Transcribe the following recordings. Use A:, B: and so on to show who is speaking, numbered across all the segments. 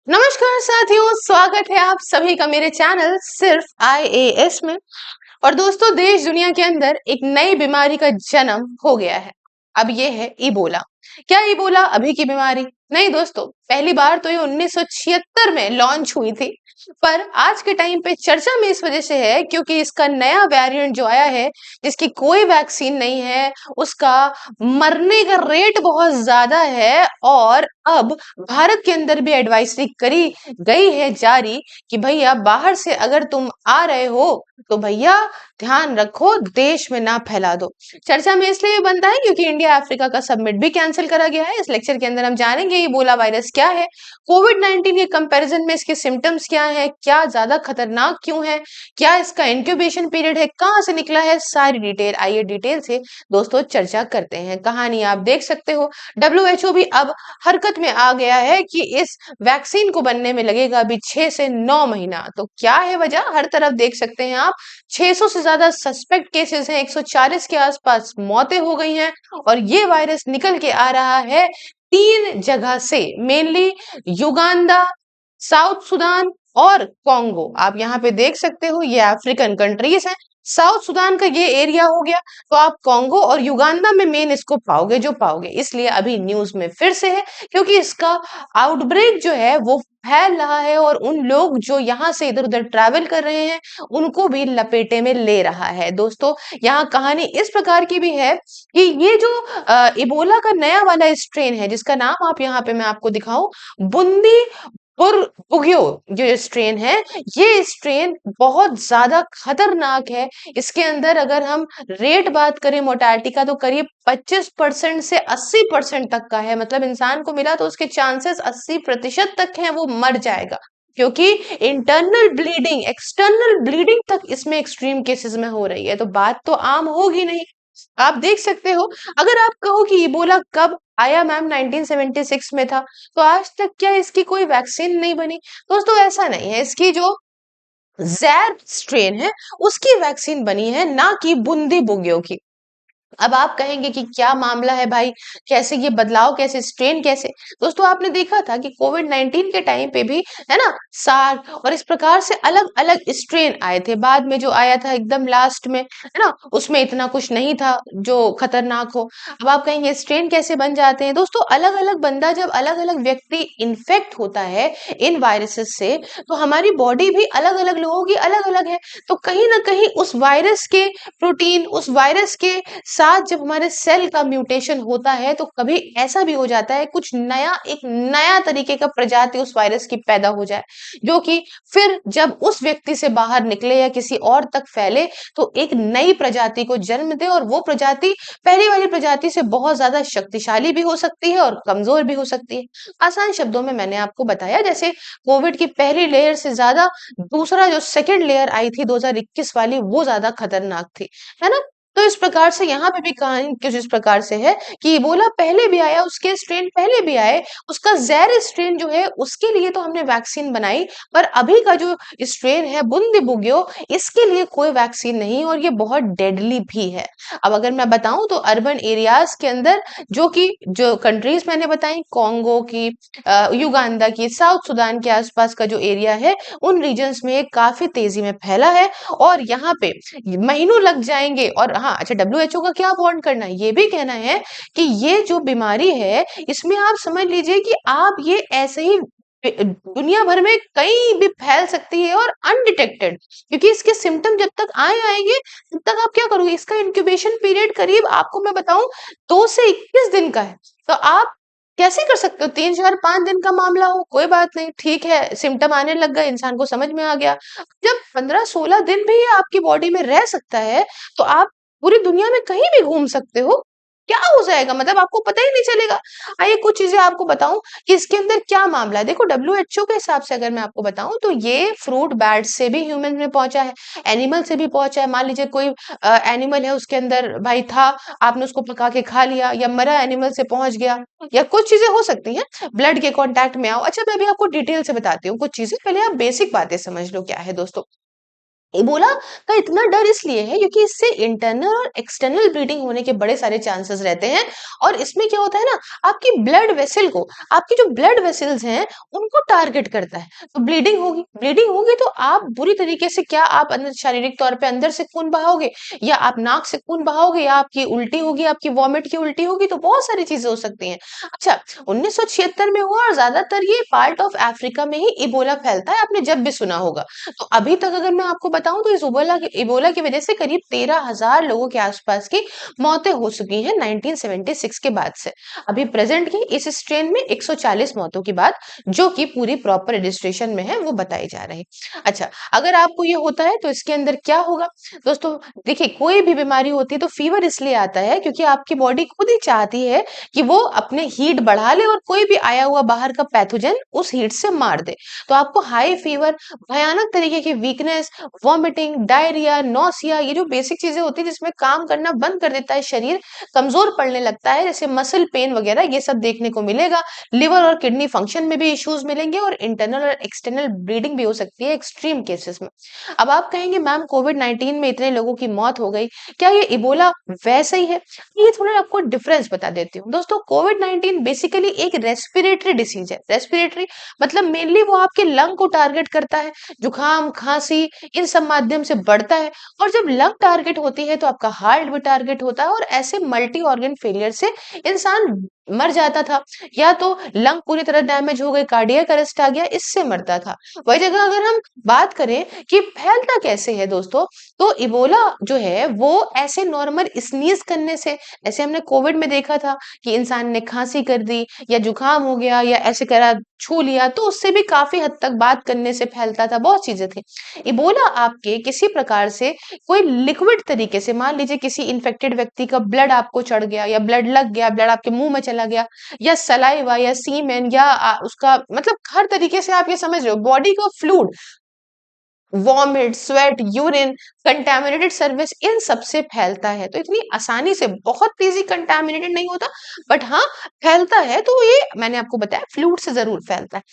A: नमस्कार साथियों, स्वागत है आप सभी का मेरे चैनल सिर्फ आईएएस में। और दोस्तों, देश दुनिया के अंदर एक नई बीमारी का जन्म हो गया है। अब ये है इबोला। क्या इबोला अभी की बीमारी? नहीं दोस्तों, पहली बार तो ये 1976 में लॉन्च हुई थी। पर आज के टाइम पे चर्चा में इस वजह से है क्योंकि इसका नया वेरिएंट जो आया है, जिसकी कोई वैक्सीन नहीं है, उसका मरने का रेट बहुत ज्यादा है। और अब भारत के अंदर भी एडवाइजरी करी गई है जारी कि भैया बाहर से अगर तुम आ रहे हो तो भैया ध्यान रखो, देश में ना फैला दो। चर्चा में इसलिए बनता है क्योंकि इंडिया अफ्रीका का सबमिट भी कैंसिल करा गया है। इस लेक्चर के अंदर हम जानेंगे इबोला वायरस क्या है, कोविड 19 के कंपैरिजन में इसके सिम्टम्स क्या है, क्या ज्यादा खतरनाक क्यों है, क्या इसका इंक्यूबेशन पीरियड है, कहाँ से निकला है, सारी डिटेल आइए डिटेल से दोस्तों चर्चा करते हैं। कहानी आप देख सकते हो, डब्ल्यूएचओ भी अब हरकत में आ गया है कि इस वैक्सीन को बनने में लगेगा अभी 6 से 9 महीना। तो क्या है वजह? हर तरफ देख सकते हैं आप, 600 से ज्यादा सस्पेक्ट केसेस हैं, 140 के आसपास मौतें हो गई हैं। और ये वायरस निकल के आ रहा है 3 जगह से, मेनली युगांडा, साउथ सुडान और कॉन्गो। आप यहाँ पे देख सकते हो, ये अफ्रीकन कंट्रीज हैं। साउथ सुडान का ये एरिया हो गया, तो आप कॉन्गो और युगांडा में मेन इसको पाओगे जो पाओगे। इसलिए अभी न्यूज में फिर से है क्योंकि इसका आउटब्रेक जो है वो फैल रहा है और उन लोग जो यहाँ से इधर उधर ट्रैवल कर रहे हैं उनको भी लपेटे में ले रहा है। दोस्तों, यहाँ कहानी इस प्रकार की भी है कि ये जो इबोला का नया वाला स्ट्रेन है, जिसका नाम आप यहाँ पे मैं आपको दिखाऊं, बुंदी और बुगियो जो स्ट्रेन है, ये स्ट्रेन बहुत ज्यादा खतरनाक है। इसके अंदर अगर हम रेट बात करें मोर्टालिटी का, तो करीब 25% से 80% तक का है। मतलब इंसान को मिला तो उसके चांसेस 80% तक हैं वो मर जाएगा, क्योंकि इंटरनल ब्लीडिंग एक्सटर्नल ब्लीडिंग तक इसमें एक्सट्रीम केसेस में हो रही है। तो बात तो आम होगी नहीं। आप देख सकते हो, अगर आप कहो कि इबोला कब आया मैम, 1976 में था, तो आज तक क्या इसकी कोई वैक्सीन नहीं बनी? दोस्तों ऐसा नहीं है, इसकी जो जैर स्ट्रेन है उसकी वैक्सीन बनी है, ना कि बूंदी बुगियों की। अब आप कहेंगे कि क्या मामला है भाई, कैसे ये बदलाव, कैसे स्ट्रेन कैसे? दोस्तों, आपने देखा था कि कोविड 19 के टाइम पे भी है ना, सार और इस प्रकार से अलग अलग स्ट्रेन आए थे। बाद में जो आया था एकदम लास्ट में, है ना, उसमें इतना कुछ नहीं था जो खतरनाक हो। अब आप कहेंगे स्ट्रेन कैसे बन जाते हैं? दोस्तों, अलग अलग बंदा, जब अलग अलग व्यक्ति इन्फेक्ट होता है इन वायरसेस से, तो हमारी बॉडी भी अलग अलग लोगों की अलग अलग है। तो कहीं ना कहीं उस वायरस के प्रोटीन, उस वायरस के साथ जब हमारे सेल का म्यूटेशन होता है, तो कभी ऐसा भी हो जाता है कुछ नया, एक नया तरीके का प्रजाति उस वायरस की पैदा हो जाए, जो कि फिर जब उस व्यक्ति से बाहर निकले या किसी और तक फैले तो एक नई प्रजाति को जन्म दे। और वो प्रजाति पहली वाली प्रजाति से बहुत ज्यादा शक्तिशाली भी हो सकती है और कमजोर भी हो सकती है। आसान शब्दों में मैंने आपको बताया, जैसे कोविड की पहली लेयर से ज्यादा दूसरा जो सेकेंड लेयर आई थी 2021 वाली, वो ज्यादा खतरनाक थी, है ना। तो इस प्रकार से यहाँ पे भी कहानी कुछ इस प्रकार से है कि इबोला पहले भी आया, उसके स्ट्रेन पहले भी आए, उसका जैर स्ट्रेन जो है उसके लिए तो हमने वैक्सीन बनाई, पर अभी का जो स्ट्रेन है बुंदी बुगियो, इसके लिए कोई वैक्सीन नहीं और ये बहुत डेडली भी है। अब अगर मैं बताऊं तो अर्बन एरियाज के अंदर, जो कि जो कंट्रीज मैंने बताई, कॉन्गो की, युगांडा की, साउथ सुडान के आसपास का जो एरिया है, उन रीजन्स में ये काफी तेजी में फैला है और यहाँ पे महीनों लग जाएंगे। और हाँ, अच्छा, डब्ल्यूएचओ का क्या वार्न करना है, ये भी कहना है कि ये जो बीमारी है इसमें आप समझ लीजिए कि आप ये ऐसे ही दुनिया भर में कहीं भी फैल सकती है और अनडिटेक्टेड, क्योंकि इसके सिम्टम जब तक आएंगे तब तक आप क्या करोगे? इसका इंक्यूबेशन पीरियड करीब आपको मैं बताऊं 2 से 21 दिन का है। तो आप कैसे कर सकते हो? 3 4 5 दिन का मामला हो, कोई बात नहीं, ठीक है, सिम्टम आने लग गए, इंसान को समझ में आ गया। जब 15 16 दिन भी ये आपकी बॉडी में रह सकता है, तो आप पूरी दुनिया में कहीं भी घूम सकते हो। क्या हो जाएगा, मतलब आपको पता ही नहीं चलेगा। आइए कुछ चीजें आपको बताऊं कि इसके अंदर क्या मामला है। देखो, डब्ल्यूएचओ के हिसाब से अगर मैं आपको बताऊं तो ये फ्रूट बैट से भी ह्यूमन में पहुंचा है, एनिमल से भी पहुंचा है। मान लीजिए कोई एनिमल है, उसके अंदर भाई था, आपने उसको पका के खा लिया, या मरा एनिमल से पहुंच गया, या कुछ चीजें हो सकती हैं ब्लड के कांटेक्ट में आओ। अच्छा, मैं अभी आपको डिटेल से बताती हूँ कुछ चीजें, पहले आप बेसिक बातें समझ लो क्या है दोस्तों। इबोला का इतना डर इसलिए है क्योंकि इससे इंटरनल और एक्सटर्नल ब्लीडिंग होने के बड़े सारे चांसेस रहते हैं। और इसमें क्या होता है ना, आपकी ब्लड वेसल को, आपकी जो ब्लड वेसल्स हैं उनको टारगेट करता है। तो ब्लीडिंग होगी तो आप बुरी तरीके से, क्या आप अंदर शारीरिक तौर पे अंदर से खून बहाओगे, या आप नाक से खून बहाओगे, या आपकी उल्टी होगी, आपकी वॉमिट की उल्टी होगी, तो बहुत सारी चीजें हो सकती हैं। अच्छा, 1976 में हुआ और ज्यादातर ये पार्ट ऑफ अफ्रीका में ही इबोला फैलता है, आपने जब भी सुना होगा। तो अभी तक अगर मैं आपको बताऊं तो इस इबोला की वजह से करीब 13,000 लोगों के आसपास की मौतें हो चुकी हैं 1976 के बाद से। अभी प्रेजेंट की इस स्ट्रेन में 140 मौतों की बात, जो कि पूरी प्रॉपर रजिस्ट्रेशन में है, वो बताई जा रही। अच्छा, अगर आपको ये होता है तो इसके अंदर क्या होगा दोस्तों? देखिए, कोई भी बीमारी होती है तो फीवर इसलिए आता है क्योंकि आपकी बॉडी खुद ही चाहती है कि वो अपने हीट बढ़ा ले और कोई भी आया हुआ बाहर का पैथोजन उस हीट से मार दे। तो आपको हाई फीवर, भयानक तरीके की वीकनेस, वॉमिटिंग, डायरिया, नौसिया, ये जो बेसिक चीजें होती है जिसमें काम करना बंद कर देता है शरीर, कमजोर पड़ने लगता है, जैसे मसल पेन वगैरह, ये सब देखने को मिलेगा। लिवर और किडनी फंक्शन में भी इश्यूज मिलेंगे और इंटरनल और एक्सटर्नल ब्लीडिंग भी हो सकती है एक्सट्रीम केसेस में। अब आप कहेंगे मैम कोविड-19 में इतने लोगों की मौत हो गई, क्या ये इबोला वैसा ही है? ये थोड़ा आपको डिफरेंस बता देती हूँ दोस्तों। कोविड-19 बेसिकली एक रेस्पिरेटरी डिसीज है। रेस्पिरेटरी मतलब मेनली वो आपके लंग को टारगेट करता है, जुकाम, खांसी, इन सब माध्यम से बढ़ता है। और जब लंग टारगेट होती है तो आपका हार्ट भी टारगेट होता है, और ऐसे मल्टी ऑर्गन फेलियर से इंसान मर जाता था, या तो लंग पूरी तरह डैमेज हो गए, कार्डियक अरेस्ट आ गया, इससे मरता था। वही जगह अगर हम बात करें कि फैलता कैसे है दोस्तों, तो इबोला जो है वो ऐसे नॉर्मल स्नीज करने से, जैसे हमने कोविड में देखा था कि इंसान ने खांसी कर दी या जुकाम हो गया या ऐसे करा, छू लिया, तो उससे भी काफी हद तक बात करने से फैलता था, बहुत चीजें थी। इबोला आपके किसी प्रकार से कोई लिक्विड तरीके से, मान लीजिए किसी इन्फेक्टेड व्यक्ति का ब्लड आपको चढ़ गया या ब्लड लग गया, ब्लड आपके मुंह में चला गया, या सलाइवा या सीमेन या उसका मतलब हर तरीके से, आप ये समझ रहे हो, बॉडी का fluid, vomit, sweat, urine, contaminated service, इन सब से फैलता है। तो इतनी आसानी से, बहुत तेजी कंटामिनेटेड नहीं होता, बट हाँ फैलता है। तो ये मैंने आपको बताया फ्लूइड से जरूर फैलता है।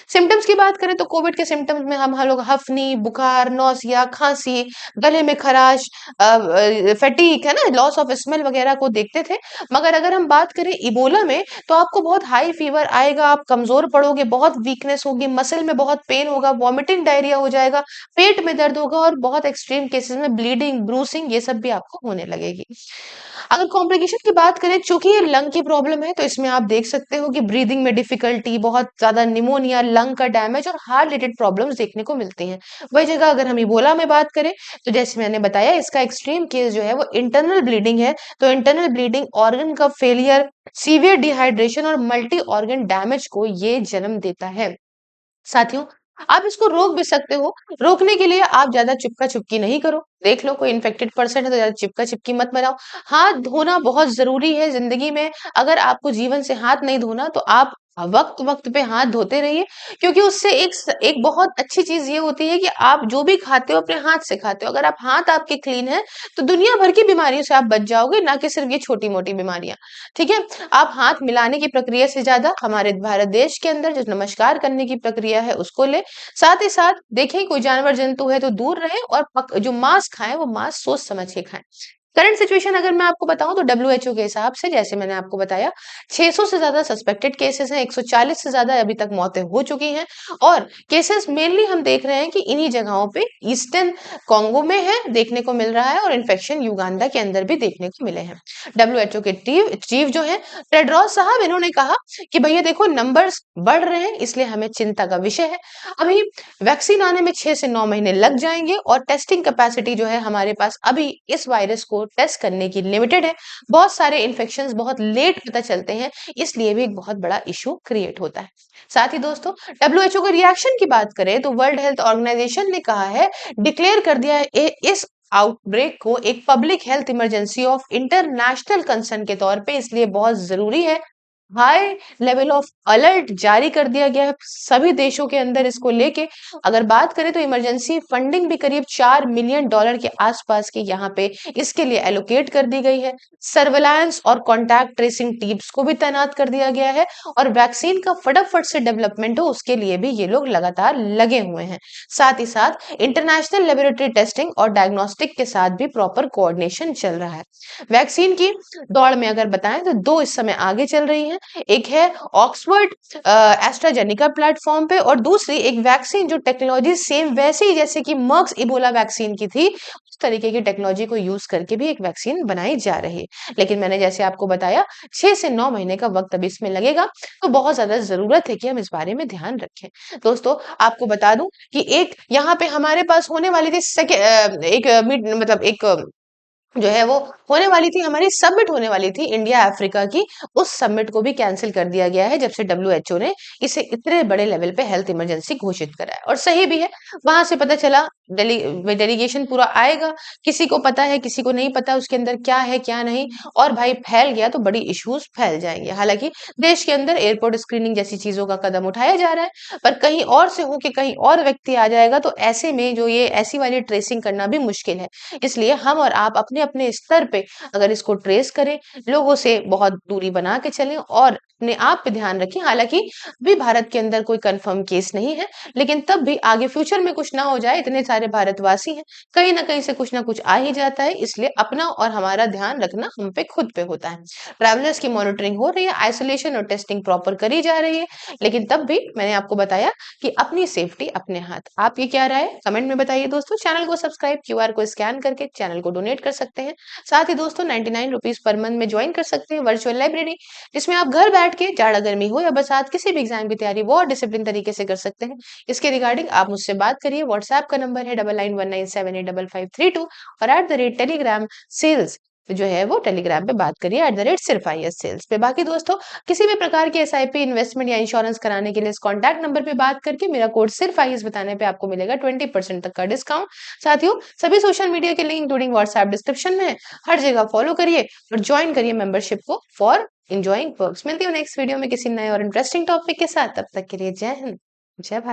A: सिम्टम्स की बात करें तो कोविड के सिम्टम्स में हम लोग हफ्नी, बुखार, नौसिया, खांसी, गले में खराश, फटीक है ना, लॉस ऑफ स्मेल वगैरह को देखते थे। मगर अगर हम बात करें इबोला में, तो आपको बहुत हाई फीवर आएगा, आप कमजोर पड़ोगे, बहुत वीकनेस होगी, मसल में बहुत पेन होगा, वॉमिटिंग, डायरिया हो जाएगा, पेट में दर्द होगा, और बहुत एक्सट्रीम केसेस में ब्लीडिंग, ब्रूसिंग, ये सब भी आपको होने लगेगी। अगर कॉम्प्लिकेशन की बात करें, चूंकि ये लंग की प्रॉब्लम है, तो इसमें आप देख सकते हो कि ब्रीदिंग में डिफिकल्टी, बहुत ज्यादा निमोनिया, लंग का डैमेज और हार्ट रिलेटेड प्रॉब्लम्स देखने को मिलती हैं। वही जगह अगर हम इबोला में बात करें, तो जैसे मैंने बताया, इसका एक्सट्रीम केस जो है वो इंटरनल ब्लीडिंग है। तो इंटरनल ब्लीडिंग, ऑर्गन का फेलियर, सीवियर डिहाइड्रेशन और मल्टी ऑर्गन डैमेज को ये जन्म देता है। साथियों, आप इसको रोक भी सकते हो। रोकने के लिए आप ज्यादा चिपका चिपकी नहीं करो। देख लो कोई इन्फेक्टेड पर्सन है तो ज्यादा चिपका चिपकी मत बनाओ। हाथ धोना बहुत जरूरी है जिंदगी में। अगर आपको जीवन से हाथ नहीं धोना तो आप वक्त वक्त पे हाथ धोते रहिए, क्योंकि उससे एक बहुत अच्छी चीज ये होती है कि आप जो भी खाते हो अपने हाथ से खाते हो। अगर आप हाथ आपके क्लीन है तो दुनिया भर की बीमारियों से आप बच जाओगे, ना कि सिर्फ ये छोटी मोटी बीमारियां। ठीक है, आप हाथ मिलाने की प्रक्रिया से ज्यादा हमारे भारत देश के अंदर जो नमस्कार करने की प्रक्रिया है उसको ले। साथ ही साथ देखें कोई जानवर जंतु है तो दूर रहे, और जो मांस खाएं वो मांस सोच समझ के खाएं। करंट सिचुएशन अगर मैं आपको बताऊं तो डब्ल्यूएचओ के हिसाब से, जैसे मैंने आपको बताया, 600 से ज्यादा सस्पेक्टेड केसेस हैं, 140 से ज्यादा अभी तक मौतें हो चुकी हैं। और केसेस मेनली हम देख रहे हैं कि इन्हीं जगहों पे ईस्टर्न कॉन्गो में है, देखने को मिल रहा है, और इन्फेक्शन युगांडा के अंदर भी देखने को मिले हैं। डब्ल्यूएचओ के चीफ जो है टेड्रोस साहब, इन्होंने कहा कि भैया देखो नंबर्स बढ़ रहे हैं, इसलिए हमें चिंता का विषय है। अभी वैक्सीन आने में 6 से 9 महीने लग जाएंगे, और टेस्टिंग कैपेसिटी जो है हमारे पास अभी इस वायरस को टेस्ट करने की लिमिटेड है। बहुत सारे इन्फेक्शंस बहुत लेट पता चलते हैं, इसलिए भी एक बहुत बड़ा इशू क्रिएट होता है। साथ ही दोस्तों, डब्ल्यूएचओ के रिएक्शन की बात करें तो वर्ल्ड हेल्थ ऑर्गेनाइजेशन ने कहा है, डिक्लेयर कर दिया है इस आउटब्रेक को एक public health emergency of international concern के तौर पे, इसलिए बहुत जरूरी है हाई लेवल ऑफ अलर्ट जारी कर दिया गया है सभी देशों के अंदर इसको लेके। अगर बात करें तो इमरजेंसी फंडिंग भी करीब $4 मिलियन के आसपास की यहाँ पे इसके लिए एलोकेट कर दी गई है। सर्वेलांस और कॉन्टैक्ट ट्रेसिंग टीम्स को भी तैनात कर दिया गया है और वैक्सीन का फटाफट से डेवलपमेंट हो उसके लिए भी ये लोग लगातार लगे हुए हैं। साथ ही साथ इंटरनेशनल लेबोरेटरी टेस्टिंग और डायग्नोस्टिक के साथ भी प्रॉपर कोऑर्डिनेशन चल रहा है। वैक्सीन की दौड़ में अगर बताएं तो दो इस समय आगे चल रही हैं। एक है ऑक्सफोर्ड एस्ट्राजेनिका प्लेटफॉर्म पे और दूसरी एक वैक्सीन जो टेक्नोलॉजी सेम वैसे ही जैसे कि मर्क्स इबोला वैक्सीन की थी उस तरीके की टेक्नोलॉजी को यूज करके भी एक वैक्सीन बनाई जा रही है। लेकिन मैंने जैसे आपको बताया 6 से 9 महीने का वक्त अभी इसमें लगेगा, तो बहुत ज्यादा जरूरत है कि हम इस बारे में ध्यान रखें। दोस्तों आपको बता दूं कि एक यहाँ पे हमारे पास होने वाली थी मतलब एक जो है वो होने वाली थी, हमारी सबमिट होने वाली थी इंडिया अफ्रीका की। उस सबमिट को भी कैंसिल कर दिया गया है जब से डब्ल्यूएचओ ने इसे इतने बड़े लेवल पे हेल्थ इमरजेंसी घोषित करा है। और सही भी है, वहां से पता चला डेलीगेशन पूरा आएगा, किसी को पता है किसी को नहीं पता उसके अंदर क्या है क्या नहीं, और भाई फैल गया तो बड़ी इश्यूज फैल जाएंगे। हालांकि देश के अंदर एयरपोर्ट स्क्रीनिंग जैसी चीजों का कदम उठाया जा रहा है, पर कहीं और से हो के कहीं और व्यक्ति आ जाएगा तो ऐसे में जो ये ऐसी वाली ट्रेसिंग करना भी मुश्किल है। इसलिए हम और आप अपने अपने स्तर पे अगर इसको ट्रेस करें, लोगों से बहुत दूरी बना के चलें और अपने आप पे ध्यान रखें। हालांकि अभी भारत के अंदर कोई कंफर्म केस नहीं है, लेकिन तब भी आगे फ्यूचर में कुछ ना हो जाए, इतने सारे भारतवासी हैं, कहीं ना कहीं से कुछ ना कुछ आ ही जाता है। इसलिए अपना और हमारा ध्यान रखना हम पे खुद पे होता है। ट्रैवलर्स की मॉनिटरिंग हो रही है, आइसोलेशन और टेस्टिंग प्रॉपर करी जा रही है, लेकिन तब भी मैंने आपको बताया कि अपनी सेफ्टी अपने हाथ। आपकी क्या राय है कमेंट में बताइए दोस्तों। चैनल को सब्सक्राइब, क्यूआर को स्कैन करके चैनल को डोनेट कर सकते हैं। साथ ही दोस्तों 99 रुपीज पर मंथ में ज्वाइन कर सकते हैं वर्चुअल लाइब्रेरी, जिसमें आप घर बैठ के जाड़ा गर्मी हो या बरसात किसी भी एग्जाम की तैयारी बहुत डिसिप्लिन तरीके से कर सकते हैं। इसके रिगार्डिंग आप मुझसे बात करिए। व्हाट्सएप का नंबर है 9919785532 और @टेलीग्राम सेल्स जो है वो टेलीग्राम पे बात करिए @सिर्फ IS सेल्स पे। बाकी दोस्तों किसी भी प्रकार की SIP इन्वेस्टमेंट या इंश्योरेंस कराने के लिए इस कॉन्टैक्ट नंबर पे बात करके मेरा कोड सिर्फ IS बताने पे आपको मिलेगा 20% तक का डिस्काउंट। साथियों सभी सोशल मीडिया के लिंक इंक्लूडिंग व्हाट्सएप डिस्क्रिप्शन में है, हर जगह फॉलो करिए और ज्वाइन करिए मेंबरशिप को फॉर इंजॉइंग पर्क्स। मिलती हूँ नेक्स्ट वीडियो में किसी नए और इंटरेस्टिंग टॉपिक के साथ, तब तक के लिए जय हिंद, जय भारत।